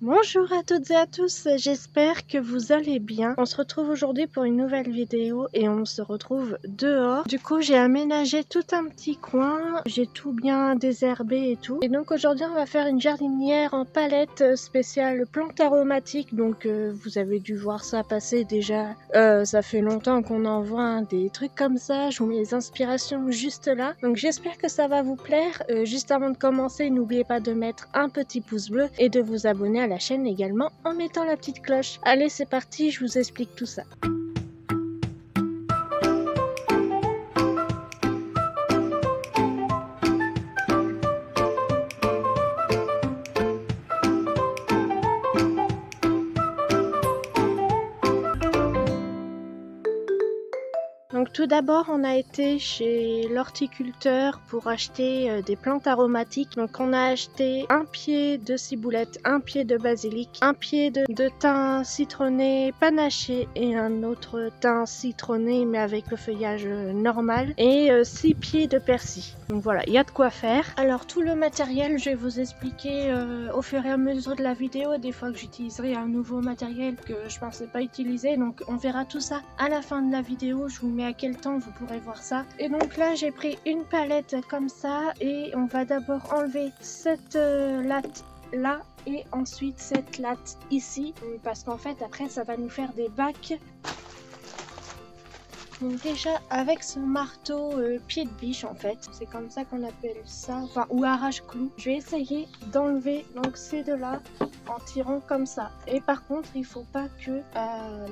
Bonjour à toutes et à tous, j'espère que vous allez bien. On se retrouve aujourd'hui pour une nouvelle vidéo et on se retrouve dehors. Du coup j'ai aménagé tout un petit coin, j'ai tout bien désherbé et tout. Et donc aujourd'hui on va faire une jardinière en palette spéciale plantes aromatiques. Donc vous avez dû voir ça passer déjà. Ça fait longtemps qu'on envoie des trucs comme ça. Je vous mets les inspirations juste là. Donc j'espère que ça va vous plaire. Juste avant de commencer, n'oubliez pas de mettre un petit pouce bleu et de vous abonner à la chaîne également en mettant la petite cloche. Allez, c'est parti, je vous explique tout ça. Donc tout d'abord on a été chez l'horticulteur pour acheter des plantes aromatiques. Donc on a acheté un pied de ciboulette, un pied de basilic, un pied de thym citronné panaché et un autre thym citronné mais avec le feuillage normal et 6 pieds de persil. Donc voilà, il y a de quoi faire. Alors tout le matériel je vais vous expliquer au fur et à mesure de la vidéo. Des fois que j'utiliserai un nouveau matériel que je pensais pas utiliser, donc on verra tout ça à la fin de la vidéo. Je vous mets à quel temps vous pourrez voir ça. Et donc là j'ai pris une palette comme ça et on va d'abord enlever cette latte là et ensuite cette latte ici parce qu'en fait après ça va nous faire des bacs. Donc déjà avec ce marteau pied de biche en fait, c'est comme ça qu'on appelle ça, enfin ou arrache-clou, je vais essayer d'enlever donc ces deux là en tirant comme ça. Et par contre il faut pas que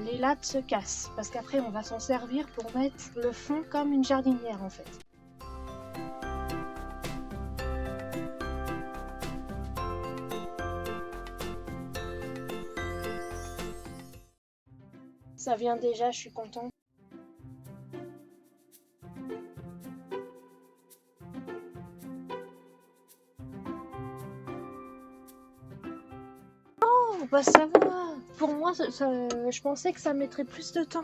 les lattes se cassent parce qu'après on va s'en servir pour mettre le fond comme une jardinière en fait. Ça vient déjà, je suis contente. Bah ça va. Pour moi, je pensais que ça mettrait plus de temps.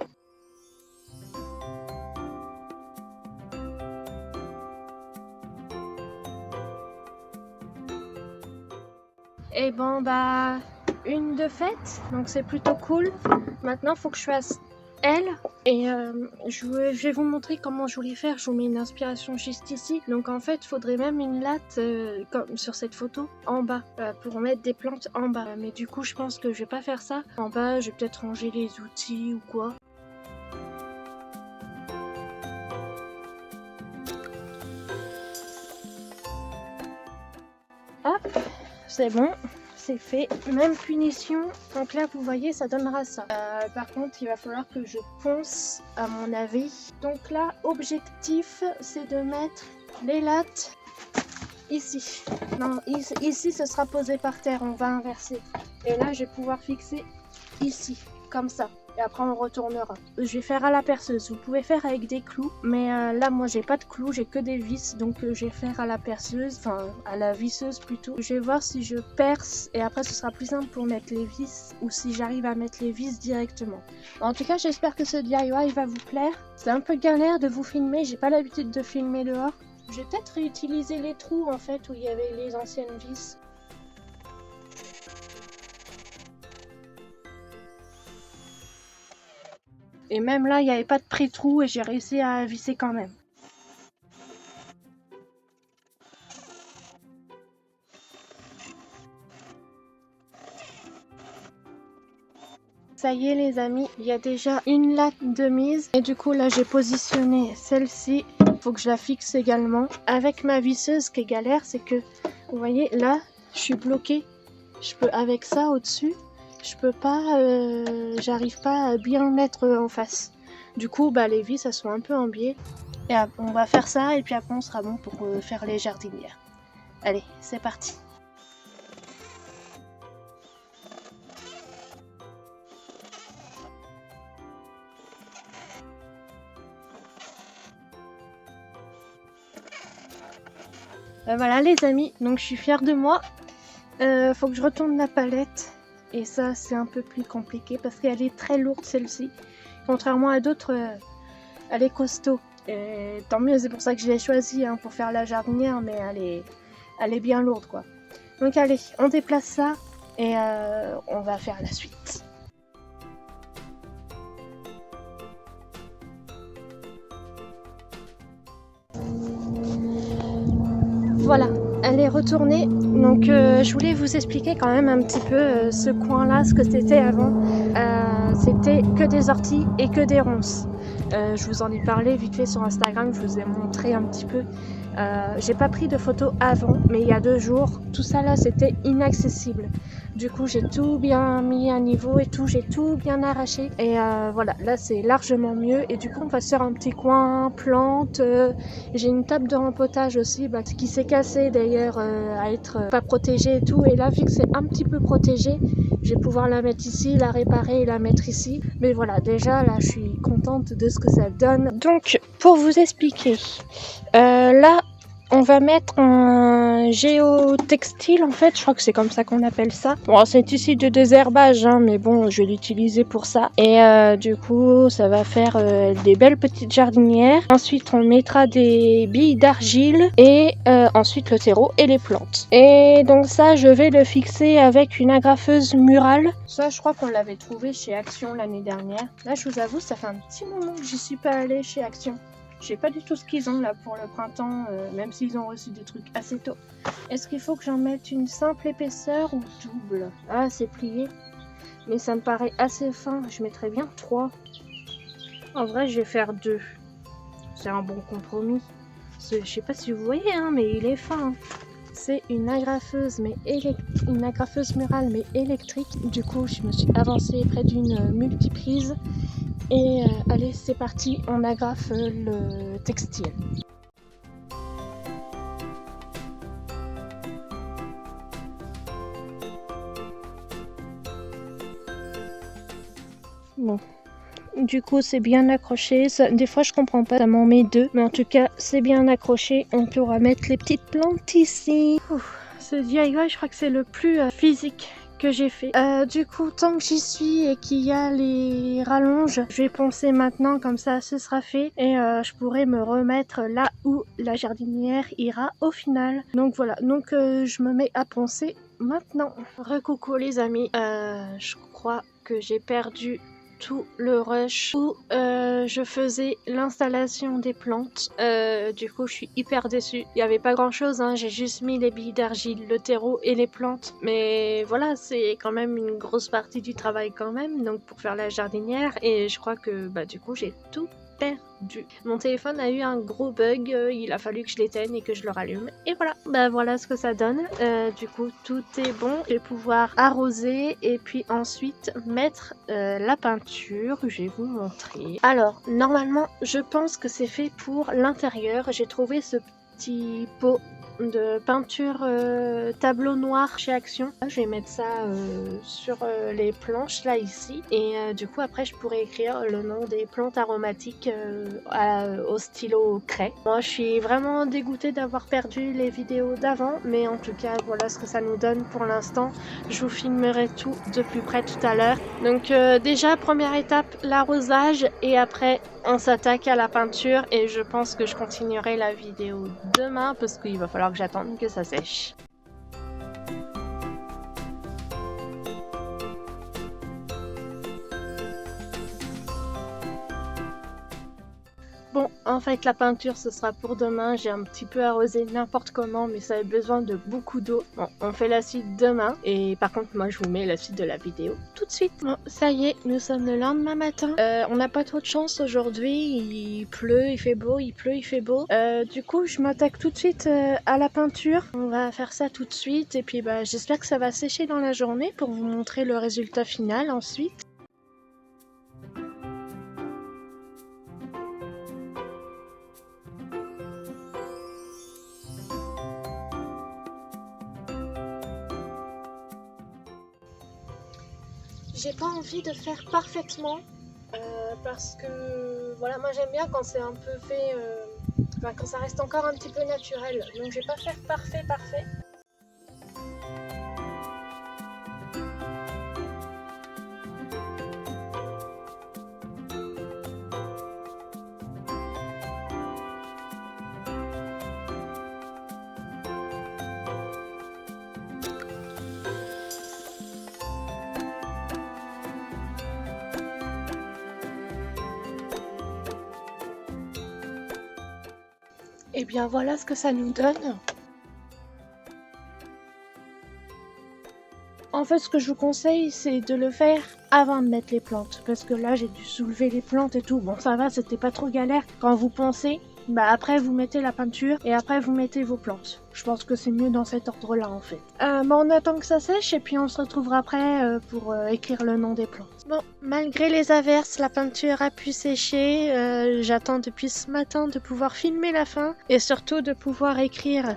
Et bon bah une de faite, donc c'est plutôt cool. Maintenant faut que je fasse elle et je vais vous montrer comment je voulais faire. Je vous mets une inspiration juste ici. Donc en fait faudrait même une latte comme sur cette photo en bas pour mettre des plantes en bas. Mais du coup je pense que je vais pas faire ça. En bas je vais peut-être ranger les outils ou quoi. Hop, c'est bon. C'est fait, même punition, donc là vous voyez ça donnera ça. Par contre il va falloir que je ponce à mon avis. Donc là objectif c'est de mettre les lattes ici. Non ici ce sera posé par terre, on va inverser. Et là je vais pouvoir fixer ici, comme ça. Et après on retournera. Je vais faire à la perceuse. Vous pouvez faire avec des clous. Mais là moi j'ai pas de clous, j'ai que des vis. Donc je vais faire à la perceuse. Enfin à la visseuse plutôt. Je vais voir si je perce. Et après ce sera plus simple pour mettre les vis. Ou si j'arrive à mettre les vis directement. En tout cas j'espère que ce DIY va vous plaire. C'est un peu galère de vous filmer. J'ai pas l'habitude de filmer dehors. Je vais peut-être réutiliser les trous en fait où il y avait les anciennes vis. Et même là, il n'y avait pas de pré-trou et j'ai réussi à visser quand même. Ça y est les amis, il y a déjà une latte de mise. Et du coup là, j'ai positionné celle-ci. Il faut que je la fixe également. Avec ma visseuse, ce qui est galère, c'est que, vous voyez, là, je suis bloquée. Je peux, avec ça au-dessus, je peux pas, j'arrive pas à bien mettre en face. Du coup, bah, les vis, elles sont un peu en biais. Et on va faire ça et puis après, on sera bon pour faire les jardinières. Allez, c'est parti. Voilà les amis, donc je suis fière de moi. Faut que je retourne la palette. Et ça, c'est un peu plus compliqué parce qu'elle est très lourde celle-ci. Contrairement à d'autres, elle est costaud. Et tant mieux, c'est pour ça que je l'ai choisie hein, pour faire la jardinière, mais elle est bien lourde quoi. Donc allez, on déplace ça et on va faire la suite. Voilà, elle est retournée. Donc je voulais vous expliquer quand même un petit peu ce coin-là, ce que c'était avant. C'était que des orties et que des ronces. Je vous en ai parlé vite fait sur Instagram, je vous ai montré un petit peu. J'ai pas pris de photos avant, mais il y a 2 jours, tout ça là c'était inaccessible. Du coup j'ai tout bien mis à niveau et tout, j'ai tout bien arraché. Et voilà, là c'est largement mieux. Et du coup on va se faire un petit coin plantes. J'ai une table de rempotage aussi qui s'est cassée d'ailleurs à être pas protégée et tout. Et là vu que c'est un petit peu protégé, je vais pouvoir la mettre ici, la réparer et la mettre ici. Mais voilà, déjà là je suis contente de ce que ça donne. Donc pour vous expliquer, là on va mettre un géotextile en fait, je crois que c'est comme ça qu'on appelle ça. Bon, c'est ici de désherbage, hein, mais bon, je vais l'utiliser pour ça. Et du coup, ça va faire des belles petites jardinières. Ensuite, on mettra des billes d'argile et ensuite le terreau et les plantes. Et donc ça, je vais le fixer avec une agrafeuse murale. Ça, je crois qu'on l'avait trouvé chez Action l'année dernière. Là, je vous avoue, ça fait un petit moment que j'y suis pas allée chez Action. Je sais pas du tout ce qu'ils ont là pour le printemps, même s'ils ont reçu des trucs assez tôt. Est-ce qu'il faut que j'en mette une simple épaisseur ou double? Ah, c'est plié. Mais ça me paraît assez fin. Je mettrais bien 3. En vrai, je vais faire 2. C'est un bon compromis. Je sais pas si vous voyez, hein, mais il est fin. C'est une agrafeuse, une agrafeuse murale, mais électrique. Du coup, je me suis avancée près d'une multiprise. Et allez, c'est parti, on agrafe le textile. Bon, du coup c'est bien accroché. Ça, des fois je comprends pas, ça m'en met 2, mais en tout cas c'est bien accroché. On pourra mettre les petites plantes ici. Ce DIY, je crois que c'est le plus physique que j'ai fait. Du coup, tant que j'y suis et qu'il y a les rallonges, je vais poncer maintenant, comme ça ce sera fait et je pourrai me remettre là où la jardinière ira au final. Donc voilà, donc je me mets à poncer maintenant. Recoucou les amis, je crois que j'ai perdu tout le rush où je faisais l'installation des plantes. Du coup je suis hyper déçue. Il n'y avait pas grand chose, hein. J'ai juste mis les billes d'argile, le terreau et les plantes. Mais voilà, c'est quand même une grosse partie du travail quand même, donc pour faire la jardinière. Et je crois que du coup j'ai tout perdu. Mon téléphone a eu un gros bug, il a fallu que je l'éteigne et que je le rallume. Et voilà, voilà ce que ça donne. Du coup, tout est bon. Je vais pouvoir arroser et puis ensuite mettre la peinture. Je vais vous montrer. Alors, normalement, je pense que c'est fait pour l'intérieur. J'ai trouvé ce petit pot de peinture tableau noir chez Action. Je vais mettre ça sur les planches là ici et du coup après je pourrais écrire le nom des plantes aromatiques au stylo craie. Moi je suis vraiment dégoûtée d'avoir perdu les vidéos d'avant, mais en tout cas voilà ce que ça nous donne pour l'instant. Je vous filmerai tout de plus près tout à l'heure. Donc déjà première étape, l'arrosage et après on s'attaque à la peinture et je pense que je continuerai la vidéo demain parce qu'il va falloir que j'attende que ça sèche. Bon, en fait, la peinture, ce sera pour demain. J'ai un petit peu arrosé n'importe comment, mais ça a besoin de beaucoup d'eau. Bon, on fait la suite demain. Et par contre, moi, je vous mets la suite de la vidéo tout de suite. Bon, ça y est, nous sommes le lendemain matin. On n'a pas trop de chance aujourd'hui. Il pleut, il fait beau, il pleut, il fait beau. Du coup, je m'attaque tout de suite à la peinture. On va faire ça tout de suite. Et puis, j'espère que ça va sécher dans la journée pour vous montrer le résultat final ensuite. J'ai pas envie de faire parfaitement parce que voilà, moi j'aime bien quand c'est un peu fait, quand ça reste encore un petit peu naturel. Donc je vais pas faire parfait. Et bien voilà ce que ça nous donne. En fait, ce que je vous conseille, c'est de le faire avant de mettre les plantes. Parce que là, j'ai dû soulever les plantes et tout. Bon, ça va, c'était pas trop galère. Quand vous poncez, bah après, vous mettez la peinture et après, vous mettez vos plantes. Je pense que c'est mieux dans cet ordre-là, en fait. On attend que ça sèche et puis on se retrouvera après pour écrire le nom des plantes. Bon, malgré les averses, la peinture a pu sécher. J'attends depuis ce matin de pouvoir filmer la fin et surtout de pouvoir écrire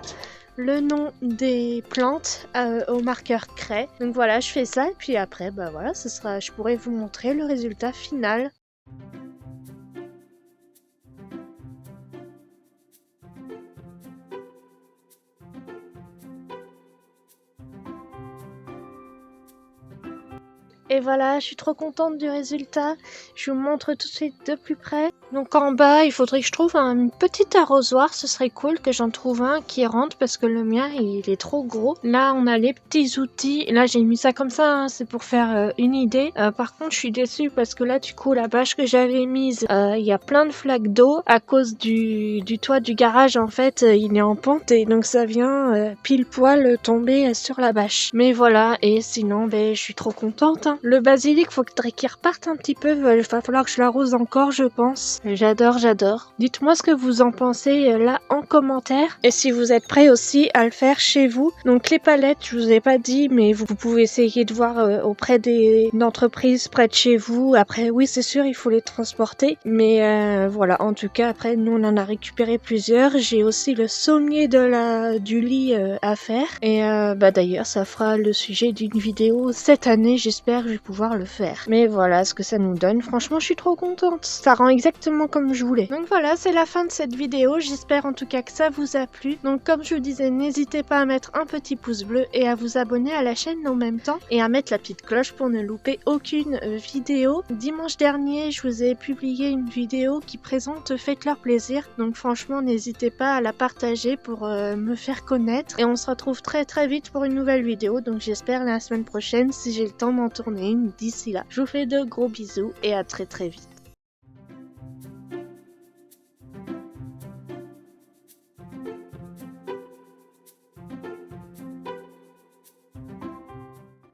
le nom des plantes au marqueur craie. Donc voilà, je fais ça et puis après, bah voilà, je pourrai vous montrer le résultat final. Et voilà, je suis trop contente du résultat. Je vous montre tout de suite de plus près. Donc en bas, il faudrait que je trouve un petit arrosoir. Ce serait cool que j'en trouve un qui rentre parce que le mien, il est trop gros. Là, on a les petits outils. Là, j'ai mis ça comme ça, hein, c'est pour faire une idée. Par contre, je suis déçue parce que là, du coup, la bâche que j'avais mise, il y a plein de flaques d'eau à cause du toit du garage. En fait, il est en pente et donc ça vient pile poil tomber sur la bâche. Mais voilà, et sinon, ben, je suis trop contente, hein. Le basilic, faudrait qu'il reparte un petit peu. Il va falloir que je l'arrose encore, je pense. J'adore, j'adore. Dites-moi ce que vous en pensez là en commentaire. Et si vous êtes prêts aussi à le faire chez vous. Donc les palettes, je vous ai pas dit, mais vous pouvez essayer de voir auprès des entreprises près de chez vous. Après, oui, c'est sûr, il faut les transporter. Mais voilà, en tout cas, après, nous, on en a récupéré plusieurs. J'ai aussi le sommier du lit à faire. Et d'ailleurs, ça fera le sujet d'une vidéo cette année, j'espère. Je vais pouvoir le faire. Mais voilà ce que ça nous donne. Franchement, je suis trop contente. Ça rend exactement comme je voulais. Donc voilà, c'est la fin de cette vidéo. J'espère en tout cas que ça vous a plu. Donc comme je vous disais, n'hésitez pas à mettre un petit pouce bleu et à vous abonner à la chaîne en même temps et à mettre la petite cloche pour ne louper aucune vidéo. Dimanche dernier, je vous ai publié une vidéo qui présente Faites-leur plaisir. Donc franchement, n'hésitez pas à la partager pour me faire connaître. Et on se retrouve très très vite pour une nouvelle vidéo. Donc j'espère la semaine prochaine si j'ai le temps d'en tourner une d'ici là. Je vous fais de gros bisous et à très très vite.